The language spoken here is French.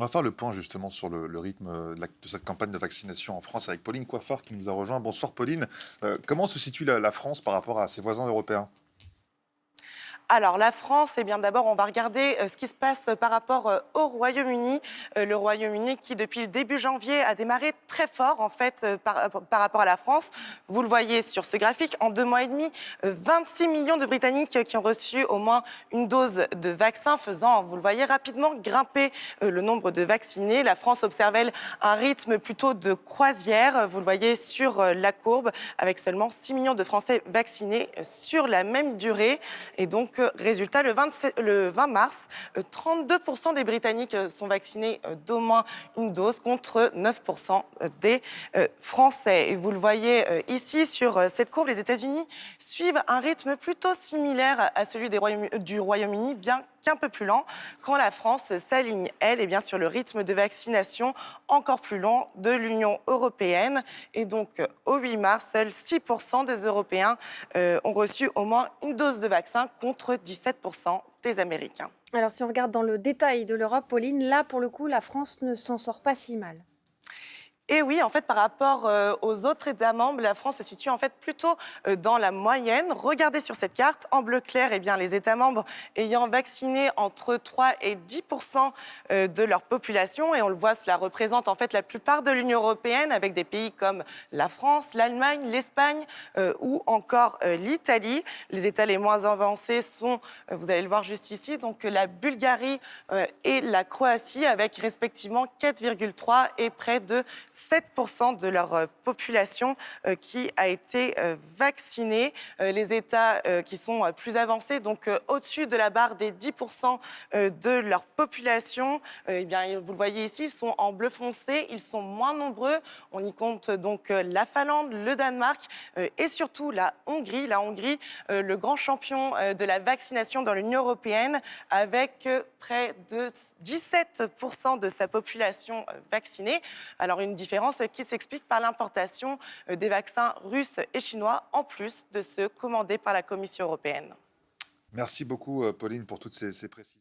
On va faire le point justement sur le rythme de cette campagne de vaccination en France avec Pauline Coiffard qui nous a rejoint. Bonsoir Pauline. Comment se situe la France par rapport à ses voisins européens? Alors, la France, eh bien, d'abord, on va regarder ce qui se passe par rapport au Royaume-Uni. Le Royaume-Uni qui, depuis le début janvier, a démarré très fort, en fait, par rapport à la France. Vous le voyez sur ce graphique, en 2 mois et demi, 26 millions de Britanniques qui ont reçu au moins une dose de vaccin, faisant, vous le voyez, rapidement grimper le nombre de vaccinés. La France observe, elle, un rythme plutôt de croisière. Vous le voyez sur la courbe, avec seulement 6 millions de Français vaccinés sur la même durée. Et donc, résultat, le 20 mars, 32% des Britanniques sont vaccinés d'au moins une dose contre 9% des Français. Et vous le voyez ici sur cette courbe, les États-Unis suivent un rythme plutôt similaire à celui du Royaume-Uni, bien qu'un peu plus lent, quand la France s'aligne, elle, bien, sur le rythme de vaccination encore plus lent de l'Union européenne. Et donc, au 8 mars, seuls 6% des Européens ont reçu au moins une dose de vaccin contre 17% des Américains. Alors, si on regarde dans le détail de l'Europe, Pauline, là, pour le coup, la France ne s'en sort pas si mal. Et oui, en fait, par rapport aux autres États membres, la France se situe en fait plutôt dans la moyenne. Regardez sur cette carte, en bleu clair, eh bien, les États membres ayant vacciné entre 3 et 10% de leur population. Et on le voit, cela représente en fait la plupart de l'Union européenne, avec des pays comme la France, l'Allemagne, l'Espagne ou encore l'Italie. Les États les moins avancés sont, vous allez le voir juste ici, donc la Bulgarie et la Croatie, avec respectivement 4,3 et près de 7% de leur population qui a été vaccinée. Les États qui sont plus avancés, donc au-dessus de la barre des 10% de leur population, eh bien, vous le voyez ici, ils sont en bleu foncé, ils sont moins nombreux. On y compte donc la Finlande, le Danemark et surtout la Hongrie. La Hongrie, le grand champion de la vaccination dans l'Union européenne, avec près de 17% de sa population vaccinée. Alors, une différence qui s'explique par l'importation des vaccins russes et chinois, en plus de ceux commandés par la Commission européenne. Merci beaucoup Pauline pour toutes ces précisions.